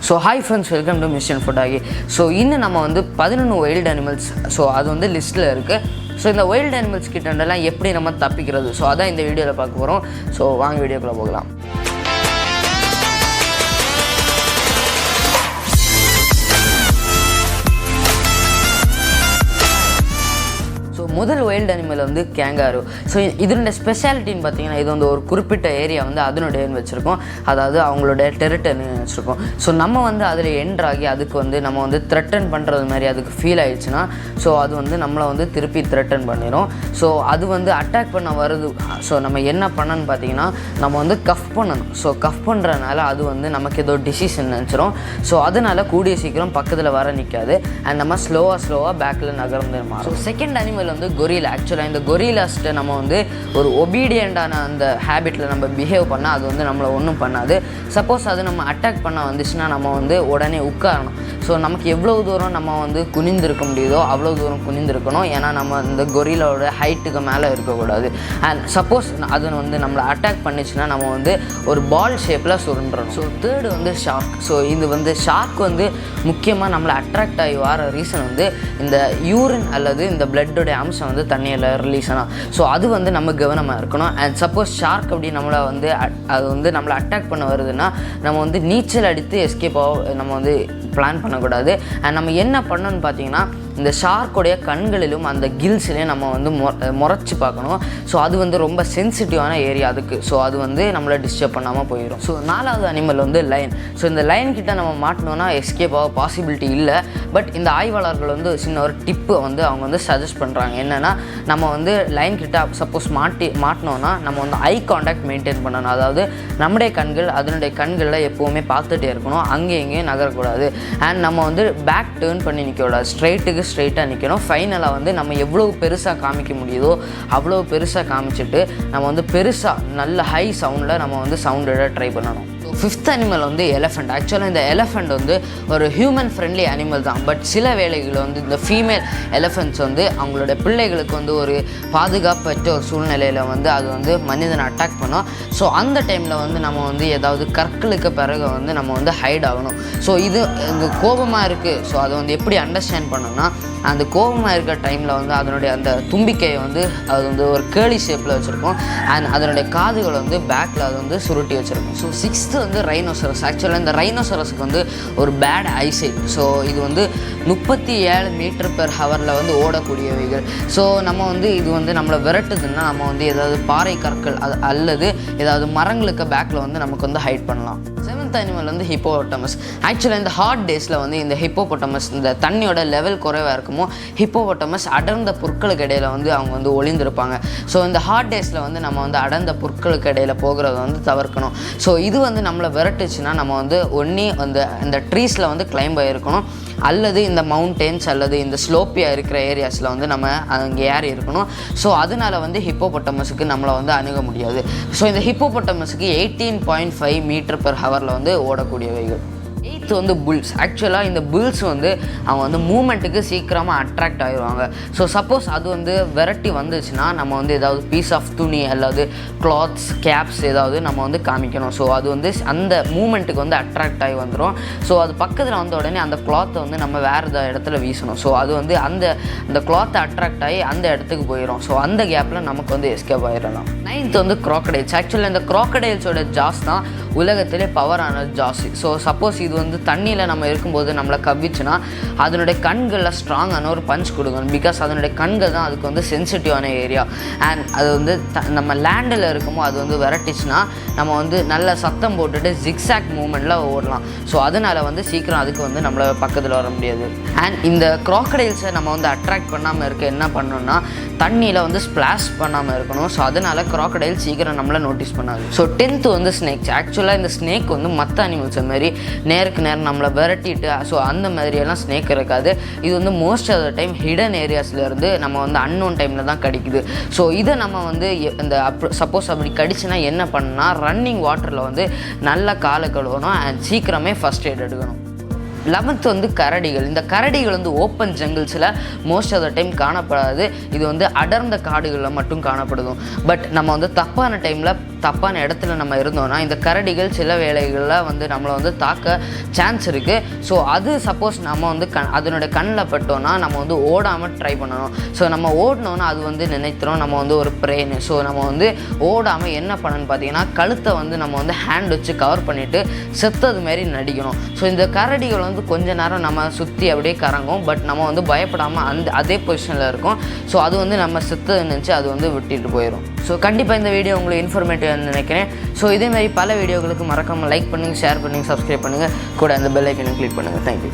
So hi friends, welcome to Info Talkie. So இன்னும் நம்ம வந்து 11 வைல்டு அனிமல்ஸ் ஸோ அது வந்து லிஸ்ட்டில் இருக்குது. ஸோ இந்த வைல்டு அனிமல்ஸ் கிட்டலாம் எப்படி நம்ம தப்பிக்கிறது, ஸோ அதான் இந்த வீடியோவில் பார்க்க போகிறோம். ஸோ வாங்க வீடியோக்குள்ளே போகலாம். முதல் வைல்டு அனிமல் வந்து கேங்காரூ. ஸோ இதனுடைய ஸ்பெஷாலிட்டின்னு பார்த்தீங்கன்னா, இது வந்து ஒரு குறிப்பிட்ட ஏரியா வந்து அதனுடையன்னு வச்சுருக்கோம், அதாவது அவங்களுடைய டெரிட்டரின்னு வச்சுருக்கோம். ஸோ நம்ம வந்து அதில் என்ட்ராகி அதுக்கு வந்து நம்ம வந்து த்ரெட்டன் பண்ணுறது மாதிரி அதுக்கு ஃபீல் ஆயிடுச்சுன்னா, ஸோ அது வந்து நம்மளை வந்து திருப்பி த்ரெட்டன் பண்ணிடும். ஸோ அது வந்து அட்டாக் பண்ண வருது. ஸோ நம்ம என்ன பண்ணணும்னு பார்த்தீங்கன்னா, நம்ம வந்து கஃப் பண்ணணும். ஸோ கஃப் பண்ணுறதுனால அது வந்து நமக்கு ஏதோ டிசீஸ் நினச்சிரும். ஸோ அதனால் கூடிய சீக்கிரம் பக்கத்தில் வர நிற்காது அண்ட் நம்ம ஸ்லோவாக பேக்கில் நகர்ந்து மாறும். ஸோ செகண்ட் அனிமல் வந்து கொரிலா. ஆக்சுவலாக இந்த கொரிலாஸ்ட்டு நம்ம வந்து ஒரு ஒபீடியண்டான அந்த ஹேபிட்டில் நம்ம பிஹேவ் பண்ணால் அது வந்து நம்மளை ஒன்றும் பண்ணாது. சப்போஸ் அது நம்ம அட்டாக் பண்ண வந்துச்சுன்னா நம்ம வந்து உடனே உட்காரணும். ஸோ நமக்கு எவ்வளோ தூரம் நம்ம வந்து குனிந்திருக்க முடியுதோ அவ்வளோ தூரம் குனிந்திருக்கணும். ஏன்னா நம்ம இந்த கொரிலாவோட ஹைட்டுக்கு மேலே இருக்கக்கூடாது. அண்ட் சப்போஸ் அது வந்து நம்மளை அட்டாக் பண்ணிச்சுன்னா நம்ம வந்து ஒரு பால் ஷேப்பில் சுருண்டுறோம். ஸோ தேர்டு வந்து ஷார்க். ஸோ இது வந்து ஷார்க் வந்து முக்கியமாக நம்மளை அட்ராக்ட் ஆகி வர ரீசன் வந்து இந்த யூரின் அல்லது இந்த பிளட்டோடைய அம்சம் வந்து தண்ணியில் ரிலீஸ் ஆனால். ஸோ அது வந்து நம்ம கவனமாக இருக்கணும். அண்ட் சப்போஸ் ஷார்க் அப்படி நம்மளை வந்து அது வந்து நம்மளை அட்டாக் பண்ண வருதுன்னா நம்ம வந்து நீச்சல் அடித்து எஸ்கேப் நம்ம வந்து பிளான் பண்ணக்கூடாது. அண்ட் நம்ம என்ன பண்ணணும்னு பார்த்தீங்கன்னா, இந்த ஷார்க்குடைய கண்களிலும் அந்த கில்ஸ்லேயும் நம்ம வந்து முறைச்சி பார்க்கணும். ஸோ அது வந்து ரொம்ப சென்சிட்டிவான ஏரியா அதுக்கு. ஸோ அது வந்து நம்மளை டிஸ்டர்ப் பண்ணாமல் போயிடும். ஸோ நாலாவது அனிமல் வந்து லைன். ஸோ இந்த லைன் கிட்ட நம்ம மாட்டினோன்னா எஸ்கேப் ஆக பாசிபிலிட்டி இல்லை. பட் இந்த ஆய்வாளர்கள் வந்து சின்ன ஒரு டிப்பு வந்து அவங்க வந்து சஜஸ்ட் பண்ணுறாங்க. என்னென்னா, நம்ம வந்து லைன் கிட்ட சப்போஸ் மாட்டினோன்னா நம்ம வந்து ஐ கான்டாக்ட் மெயின்டைன் பண்ணணும். அதாவது நம்முடைய கண்கள் அதனுடைய கண்களில் எப்போவுமே பார்த்துட்டே இருக்கணும், அங்கே எங்கேயும் நகரக்கூடாது. அண்ட் நம்ம வந்து பேக் டேர்ன் பண்ணி நிற்கக்கூடாது, ஸ்ட்ரைட்டாக நிற்கணும். ஃபைனலாக வந்து நம்ம எவ்வளோ பெருசாக காமிக்க முடியுதோ அவ்வளோ பெருசாக காமிச்சிட்டு நம்ம வந்து பெருசாக நல்ல ஹை சவுண்டில் நம்ம வந்து சவுண்டை ட்ரை பண்ணணும். ஃபிஃப்த் அனிமல் வந்து எலஃபண்ட். ஆக்சுவலாக இந்த எலஃபண்ட் வந்து ஒரு ஹியூமன் ஃப்ரெண்ட்லி அனிமல் தான். பட் சில வேளைகளில் வந்து இந்த ஃபீமேல் எலஃபண்ட்ஸ் வந்து அவங்களோட பிள்ளைகளுக்கு வந்து ஒரு பாதுகாப்பற்ற ஒரு சூழ்நிலையில் வந்து அது வந்து மனிதனை அட்டாக் பண்ணோம். ஸோ அந்த டைமில் வந்து நம்ம வந்து ஏதாவது கற்களுக்கு பிறகு வந்து நம்ம வந்து ஹைட் ஆகணும். ஸோ இது கோபமாக இருக்குது. ஸோ அதை வந்து எப்படி அண்டர்ஸ்டாண்ட் பண்ணணும்னா, அந்த கோபமாக இருக்கிற டைமில் வந்து அதனுடைய அந்த தும்பிக்கையை வந்து அது வந்து ஒரு கேர்லி ஷேப்பில் வச்சுருக்கோம். அண்ட் அதனுடைய காதுகளை வந்து பேக்கில் அது வந்து சுருட்டி வச்சுருக்கோம். ஸோ சிக்ஸ்த்து வந்து ரைனோசரஸ். ஆக்சுவலாக இந்த ரைனோசரஸுக்கு வந்து ஒரு பேட் ஐசைட். ஸோ இது வந்து 37 மீட்டர்/ஹவரில் வந்து ஓடக்கூடியவைகள். ஸோ நம்ம வந்து இது வந்து நம்மளை விரட்டுதுன்னா நம்ம வந்து ஏதாவது பாறை கற்கள் அல்லது ஏதாவது மரங்களுக்கு பேக்கில் வந்து நமக்கு வந்து ஹைட் பண்ணலாம். செவன்த் அனிமல் வந்து ஹிப்போபொட்டாமஸ். ஆக்சுவலாக இந்த ஹாட் டேஸில் வந்து இந்த ஹிப்போபொட்டாமஸ் இந்த தண்ணியோட லெவல் குறைவாக இருக்குமோ ஹிப்போபொட்டாமஸ் அடர்ந்த புற்களுக்கு இடையில் வந்து அவங்க வந்து ஒளிந்திருப்பாங்க. ஸோ இந்த ஹாட் டேஸில் வந்து நம்ம வந்து அடர்ந்த புற்களுக்கு இடையில் போகிறத வந்து தவிர்க்கணும். ஸோ இது வந்து நம்மளை விரட்டுச்சுன்னா நம்ம வந்து ஒன்றி இந்த ட்ரீஸில் வந்து கிளைம்ப் ஆகிருக்கணும், அல்லது இந்த மவுண்டெயின்ஸ் அல்லது இந்த ஸ்லோப்பியாக இருக்கிற ஏரியாஸில் வந்து நம்ம அங்கே ஏறி இருக்கணும். ஸோ அதனால் வந்து ஹிப்போபொட்டாமஸுக்கு நம்மளை வந்து அணுக முடியாது. ஸோ இந்த ஹிப்போபொட்டாமஸுக்கு 18.5 மீட்டர்/ஹவரில் வந்து ஓடக்கூடியவைகள். எயித்து வந்து புல்ஸ். ஆக்சுவலாக இந்த புல்ஸ் வந்து அவங்க வந்து மூமெண்ட்டுக்கு சீக்கிரமாக அட்ராக்ட் ஆகிடுவாங்க. ஸோ சப்போஸ் அது வந்து விரட்டி வந்துச்சுன்னா நம்ம வந்து ஏதாவது பீஸ் ஆஃப் துணி அல்லது கிளாத்ஸ் கேப்ஸ் ஏதாவது நம்ம வந்து காமிக்கணும். ஸோ அது வந்து அந்த மூமெண்ட்டுக்கு வந்து அட்ராக்ட் ஆகி வந்துடும். ஸோ அது பக்கத்தில் வந்த உடனே அந்த கிளாத்தை வந்து நம்ம வேறு இடத்துல வீசணும். ஸோ அது வந்து அந்த கிளாத்தை அட்ராக்ட் ஆகி அந்த இடத்துக்கு போயிடும். ஸோ அந்த கேப்பில் நமக்கு வந்து எஸ்கேப் ஆகிடலாம். நைன்த் வந்து crocodiles. ஆக்சுவலாக இந்த crocodileஸோட ஜாஸ் தான் உலகத்திலே பவரான ஜாஸ். ஸோ சப்போஸ் இது வந்து தண்ணியில் நம்ம இருக்கும்போது நம்மளை கவ்விச்சுன்னா அதனுடைய கண்களில் ஸ்ட்ராங்கான ஒரு பஞ்ச் கொடுக்கணும். பிகாஸ் அதனுடைய கண்கள் தான் அதுக்கு வந்து சென்சிட்டிவான ஏரியா. அண்ட் அது வந்து நம்ம லேண்டில் இருக்கும்போது அது வந்து விரட்டிச்சுன்னா நம்ம வந்து நல்ல சத்தம் போட்டுட்டு ஜிக்ஸாக் மூமெண்ட்டில் ஓடலாம். ஸோ அதனால் வந்து சீக்கிரம் அதுக்கு வந்து நம்மளை பக்கத்தில் வர முடியாது. அண்ட் இந்த crocodiles-ஐ நம்ம வந்து அட்ராக்ட் பண்ணாமல் இருக்க என்ன பண்ணணும்னா, தண்ணியில் வந்து ஸ்ப்ளாஷ் பண்ணாமல் இருக்கணும். ஸோ அதனால் crocodile சீக்கிரம் நம்மளை நோட்டீஸ் பண்ணாது. ஸோ 10th வந்து ஸ்னேக்ஸ். ஆக்சுவலாக இந்த ஸ்னேக் வந்து மற்ற அனிமல்ஸ் மாதிரி நேருக்கு நேரம் நம்மளை விரட்டிட்டு ஸோ அந்த மாதிரியெல்லாம் ஸ்னேக் இருக்காது. இது வந்து most of the time hidden ஏரியாஸ்லேருந்து நம்ம வந்து அன்னோன் டைமில் தான் கிடைக்குது. ஸோ இதை நம்ம வந்து இந்த சப்போஸ் அப்படி கடிச்சுன்னா என்ன பண்ணணும்னா, ரன்னிங் வாட்டரில் வந்து நல்லா காலை கழுவணும் அண்ட் சீக்கிரமே ஃபஸ்ட் எய்ட் எடுக்கணும். 11th வந்து கரடிகள். இந்த கரடிகள் வந்து ஓப்பன் ஜங்கிள்ஸில் மோஸ்ட் ஆஃப் த டைம் காணப்படாது. இது வந்து அடர்ந்த காடுகளில் மட்டும் காணப்படுதும். பட் நம்ம வந்து தப்பான டைமில் தப்பான இடத்துல நம்ம இருந்தோம்னா இந்த கரடிகள் சில வேளைகளில் வந்து நம்மளை வந்து தாக்க சான்ஸ் இருக்குது. ஸோ அது சப்போஸ் நம்ம வந்து அதனுடைய கண்ணில் பட்டோன்னா நம்ம வந்து ஓடாமல் ட்ரை பண்ணணும். ஸோ நம்ம ஓடினோன்னா அது வந்து நினைத்துறோம் நம்ம வந்து ஒரு ப்ரெயின். ஸோ நம்ம வந்து ஓடாமல் என்ன பண்ணணும்னு பார்த்தீங்கன்னா கழுத்தை வந்து நம்ம வந்து ஹேண்ட் வச்சு கவர் பண்ணிவிட்டு செத்தது மாரி நடிக்கணும். ஸோ இந்த கரடிகள் வந்து கொஞ்ச நேரம் நம்ம சுற்றி அப்படியே கறங்கும். பட் நம்ம வந்து பயப்படாமல் அதே பொசிஷனில் இருக்கும். ஸோ அது வந்து நம்ம செத்தது நினச்சி அது வந்து விட்டுட்டு போயிடும். ஸோ கண்டிப்பாக இந்த வீடியோ உங்களுக்கு இன்ஃபர்மேட்டிவ்னு நினைக்கிறேன். ஸோ இதேமாதிரி பல வீடியோகளுக்கு மறக்காமல் லைக் பண்ணுங்கள், ஷேர் பண்ணுங்கள், சப்ஸ்கிரைப் பண்ணுங்கள், கூட அந்த பெல் ஐக்கனை கிளிக் பண்ணுங்கள். தேங்க்யூ.